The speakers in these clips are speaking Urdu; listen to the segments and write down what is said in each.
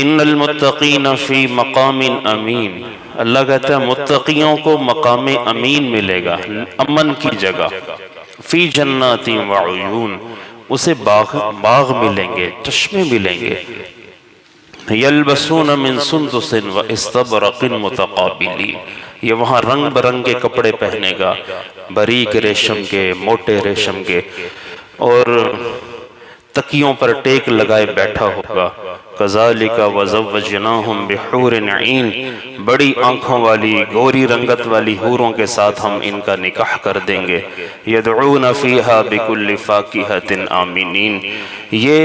ان المتقین فی مقام امین، اللہ کہتا ہے متقیوں کو مقام امین ملے گا، امن کی جگہ، فی جنات وعیون، اسے باغ ملیں گے، چشمے ملیں گے، یلبسون من سندس واستبرق متقابلین، یہ وہاں رنگ برنگ کے کپڑے پہنے گا، باریک ریشم کے، موٹے ریشم کے، اور تکیوں پر ٹیک لگائے بیٹھا ہوگا۔ کذالک وزوجناہم بحور عین، بڑی آنکھوں والی گوری رنگت والی حوروں کے ساتھ ہم ان کا نکاح کر دیں گے۔ یدعون فیہا بکل فاکہۃ آمنین، یہ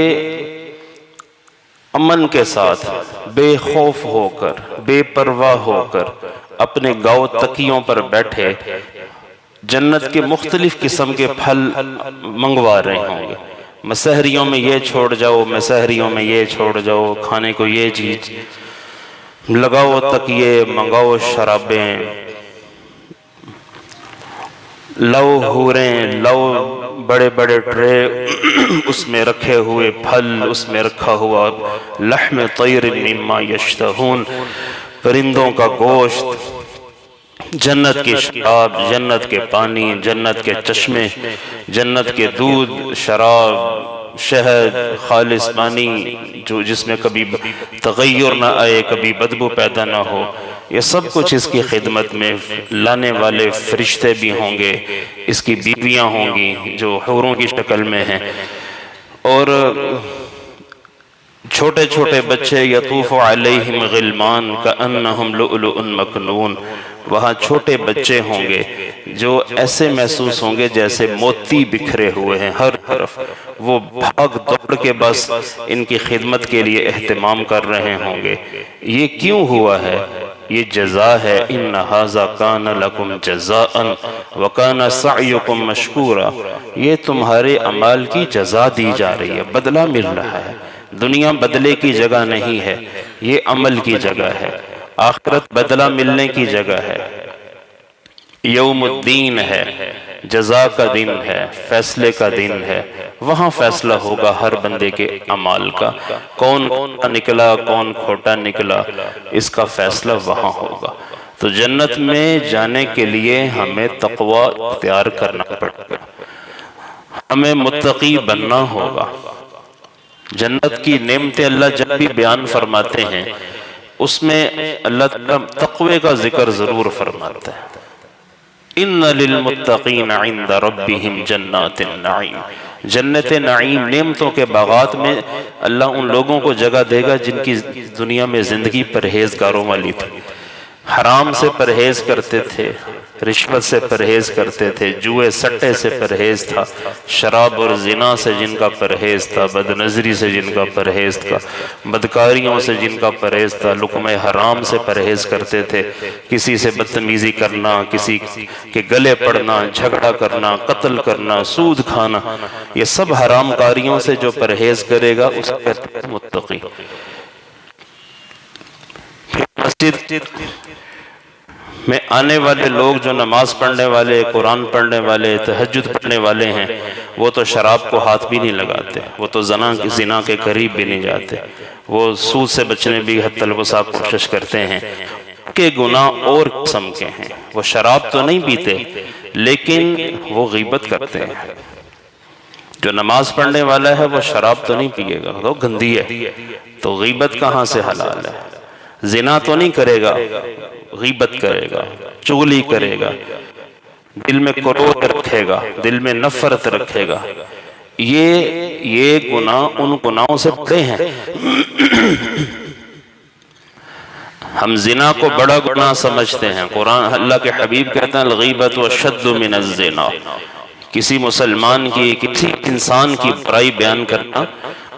امن کے ساتھ بے خوف ہو کر، بے پرواہ ہو کر اپنے گاؤ تکیوں پر بیٹھے جنت کے مختلف قسم کے پھل منگوا رہے ہوں گے۔ مسحریوں میں یہ چھوڑ جاؤ، مسحریوں میں یہ چھوڑ جاؤ، کھانے کو یہ چیز لگاؤ، تکیے منگاؤ، شرابیں لو، حوریں لو، بڑے بڑے ٹرے، اس میں رکھے ہوئے پھل، اس میں رکھا ہوا لحم طیر مما یشتہون، پرندوں کا گوشت، جنت کی شراب، جنت کے پانی، جنت کے چشمے، جنت کے دودھ، شراب، شہد، خالص پانی جو جس میں کبھی تغیر نہ آئے، کبھی بدبو پیدا نہ ہو، یہ سب کچھ اس کی خدمت میں لانے والے فرشتے بھی ہوں گے، اس کی بیویاں ہوں گی جو حوروں کی شکل میں ہیں، اور چھوٹے چھوٹے بچے، یطوف علیہم غلمان کأنہم لؤلؤ مکنون، وہاں چھوٹے بچے ہوں گے جو ایسے محسوس ہوں گے جیسے موتی بکھرے ہوئے ہیں ہر طرف، وہ بھاگ دوڑ کے بس ان کی خدمت کے لیے اہتمام کر رہے ہوں گے۔ یہ کیوں ہوا ہے؟ یہ جزا ہے، ان ھذا کان لکم جزاء وکان سعیکم مشکورا، یہ تمہارے اعمال کی جزا دی جا رہی ہے، بدلہ مل رہا ہے۔ دنیا بدلے کی جگہ نہیں ہے، یہ عمل کی جگہ ہے، آخرت بدلہ ملنے کی جگہ ہے، یوم الدین ہے، جزا کا دن ہے، فیصلے کا دن ہے، وہاں فیصلہ ہوگا ہر بندے کے اعمال کا، کون نکلا کون کھوٹا نکلا، اس کا فیصلہ وہاں ہوگا۔ تو جنت میں جانے کے لیے ہمیں تقوی اختیار کرنا پڑے گا، ہمیں متقی بننا ہوگا۔ جنت کی نعمتیں اللہ جب بھی بیان فرماتے ہیں اس میں اللہ تعالیٰ تقوی کا ذکر ضرور فرماتا ہے۔ ان للمتقین عند ربہم جنات النعیم، جنت نعیم، نعمتوں کے باغات میں اللہ ان لوگوں کو جگہ دے گا جن کی دنیا میں زندگی پرہیزگاروں والی تھی، حرام سے پرہیز کرتے تھے، رشوت سے پرہیز کرتے تھے، جوئے سٹے سے پرہیز تھا، شراب اور زنا سے جن کا پرہیز تھا، بد نظری سے جن کا پرہیز تھا، بدکاریوں سے جن کا پرہیز تھا، لقمہ حرام سے پرہیز کرتے تھے، کسی سے بدتمیزی کرنا، کسی کے گلے پڑنا، جھگڑا کرنا، قتل کرنا، سود کھانا، یہ سب حرام کاریوں سے جو پرہیز کرے گا اس کا متقی۔ مسجد میں آنے والے لوگ جو نماز پڑھنے والے، قرآن پڑھنے والے، تہجد پڑھنے والے ہیں، وہ تو شراب کو ہاتھ بھی نہیں لگاتے، وہ تو زنا کے قریب بھی نہیں جاتے، وہ سود سے بچنے بھی حتی الوسع کوشش کرتے ہیں۔ کہ گناہ اور قسم کے ہیں، وہ شراب تو نہیں پیتے لیکن وہ غیبت کرتے ہیں۔ جو نماز پڑھنے والا ہے وہ شراب تو نہیں پیے گا، وہ گندی ہے، تو غیبت کہاں سے حلال ہے؟ زنا تو نہیں کرے گا، غیبت کرے گا، چغلی کرے گا، دل میں کروہ رکھے گا، دل میں نفرت رکھے گا، یہ گناہ ان گناہوں سے بڑے ہیں۔ ہم زنا کو بڑا گناہ سمجھتے ہیں، قرآن اللہ کے حبیب کہتے ہیں الغیبۃ اشد من الزنا، کسی مسلمان کی، کسی انسان کی برائی بیان کرنا،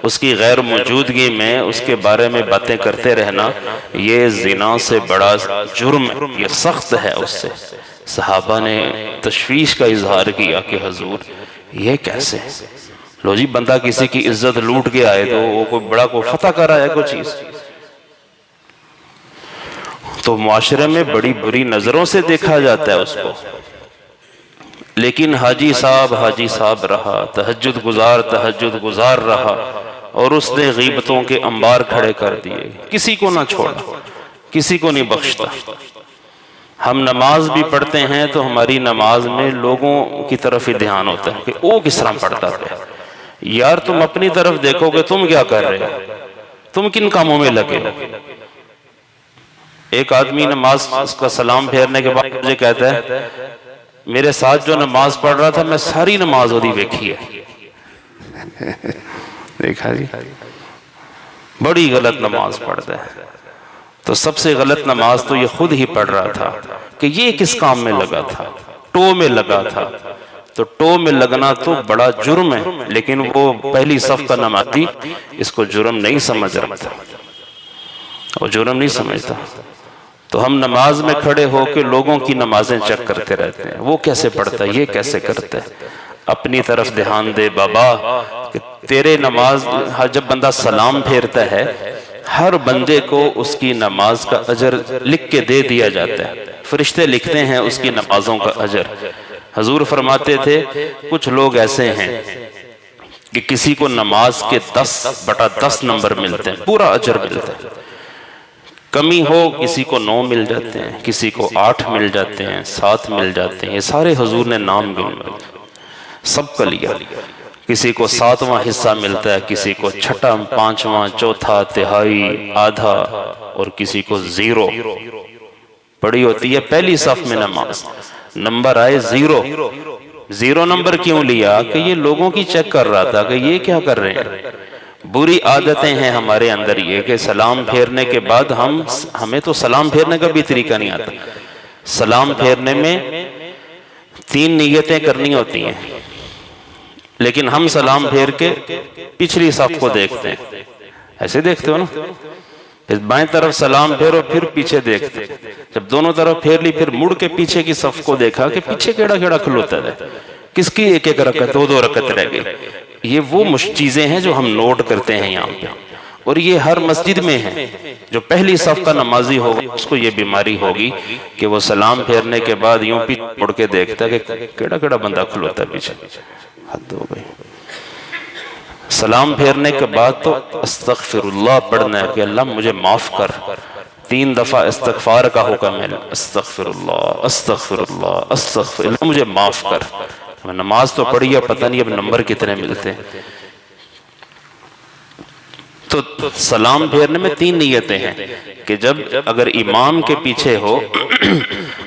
اس کی غیر موجودگی میں اس کے بارے میں باتیں کرتے رہنا، یہ زنا سے بڑا جرم، یہ سخت ہے اس سے۔ صحابہ نے تشویش کا اظہار کیا کہ حضور یہ کیسے؟ لو جی بندہ کسی کی عزت لوٹ کے آئے تو وہ کوئی بڑا کو فتح کر رہا ہے کوئی چیز، تو معاشرے میں بڑی بری نظروں سے دیکھا جاتا ہے اس کو، لیکن حاجی صاحب رہا، تہجد گزار رہا، اور اس نے غیبتوں کے انبار کھڑے کر دیے، کسی کو نہ چھوڑا، کسی کو نہیں بخشتا۔ ہم نماز بھی پڑھتے ہیں تو ہماری نماز میں لوگوں کی طرف ہی دھیان ہوتا ہے کہ وہ کس طرح پڑھتا ہے۔ یار تم اپنی طرف دیکھو کہ تم کیا کر رہے ہو، تم کن کاموں میں لگے ہو۔ ایک آدمی نماز کا سلام پھیرنے کے بعد مجھے کہتا ہے میرے ساتھ جو نماز پڑھ رہا تھا میں ساری نماز وہی ویکھی ہے۔ دیکھا جی، بڑی غلط نماز پڑھتا ہے۔ تو سب سے غلط نماز تو یہ خود ہی پڑھ رہا تھا کہ یہ کس کام میں لگا تھا، ٹو میں لگا تھا۔ تو ٹو میں لگنا تو بڑا جرم ہے، لیکن وہ پہلی صف کا نمازی اس کو جرم نہیں سمجھ رہا تھا، وہ جرم نہیں سمجھتا۔ تو ہم نماز میں کھڑے ہو کے لوگوں کی نمازیں چیک کرتے رہتے ہیں، وہ کیسے پڑھتا ہے، یہ کیسے کرتا ہے۔ اپنی طرف دھیان دے بابا کہ تیرے نماز، جب بندہ سلام پھیرتا ہے ہر بندے کو اس کی نماز کا اجر لکھ کے دے دیا جاتا ہے، فرشتے لکھتے ہیں اس کی نمازوں کا اجر۔ حضور فرماتے تھے کچھ لوگ ایسے ہیں کہ کسی کو نماز کے 10/10 نمبر ملتے ہیں، پورا اجر ملتا ہے۔ کمی ہو کسی کو 9 مل جاتے ہیں، کسی کو 8 مل جاتے ہیں، 7 مل جاتے ہیں۔ یہ سارے حضور نے نام گنے، سب کا لیا۔ کسی کو 7واں حصہ ملتا ہے، کسی کو 6واں، 5واں، 4تھا، تہائی، آدھا، اور کسی کو 0 پڑی ہوتی ہے۔ پہلی صف میں نماز نمبر آئے 0 نمبر کیوں لیا کہ یہ لوگوں کی چیک کر رہا تھا کہ یہ کیا کر رہے ہیں۔ بری عادتیں ہیں ہمارے اندر یہ کہ سلام پھیرنے کے بعد ہمیں تو سلام پھیرنے کا بھی طریقہ نہیں آتا۔ سلام پھیرنے میں 3 نیتیں کرنی ہوتی ہیں، لیکن ہم سلام پھیر کے پچھلی صف کو دیکھتے ہیں، ایسے دیکھتے ہو نا، پھر بائیں طرف سلام پھیرو پھر پیچھے دیکھتے، جب دونوں طرف پھیر لی پھر مڑ کے پیچھے کی صف کو دیکھا کہ پیچھے کیڑا کیڑا کھلوتا ہے، کس کی 1-1 رکعت 2-2 رکعت رہ گئی۔ یہ وہ چیزیں ہیں جو ہم نوٹ کرتے ہیں یہاں پہ، اور یہ ہر مسجد میں ہے۔ جو پہلی صف کا نمازی ہوگا اس کو یہ بیماری ہوگی کہ وہ سلام پھیرنے کے بعد یوں پیچھے مڑ کے دیکھتا ہے کہ کیڑا کیڑا بندہ کھلوتا ہے پیچھے۔ حد ہو گئی۔ سلام پھیرنے کے بعد تو استغفر اللہ پڑھنا ہے کہ اللہ مجھے معاف کر۔ 3 دفعہ استغفار کا حکم ہے، استغفر اللہ استغفر اللہ استغفر اللہ، مجھے معاف کر۔ نماز تو پڑھی ہے، پتہ نہیں اب نمبر کتنے ملتے ہیں۔ تو سلام پھیرنے میں 3 نیتیں ہیں کہ جب اگر امام کے پیچھے ہو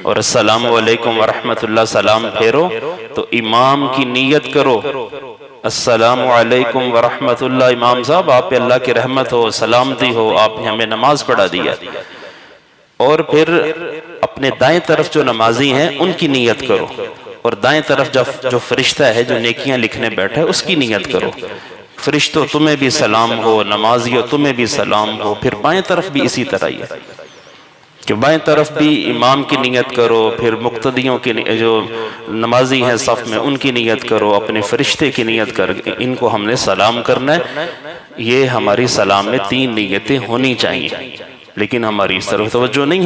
اور السلام علیکم ورحمت اللہ سلام پھیرو تو امام کی نیت کرو، السلام علیکم ورحمت اللہ، امام صاحب آپ پہ اللہ کی رحمت ہو، سلامتی ہو، آپ نے ہمیں نماز پڑھا دیا۔ اور پھر اپنے دائیں طرف جو نمازی ہیں ان کی نیت کرو، اور دائیں طرف جو فرشتہ ہے جو نیکیاں لکھنے بیٹھا ہے اس کی نیت کرو۔ فرشتوں تمہیں بھی سلام ہو، نمازیوں تمہیں بھی سلام ہو۔ پھر بائیں طرف بھی اسی طرح ہی ہے کہ بائیں طرف بھی امام کی نیت کرو، پھر مقتدیوں کی جو نمازی ہیں صف میں ان کی نیت کرو، اپنے فرشتے کی نیت کر ان کو ہم نے سلام کرنا ہے۔ یہ ہماری سلام میں 3 نیتیں ہونی چاہیے، لیکن ہماری اس طرف توجہ نہیں ہے۔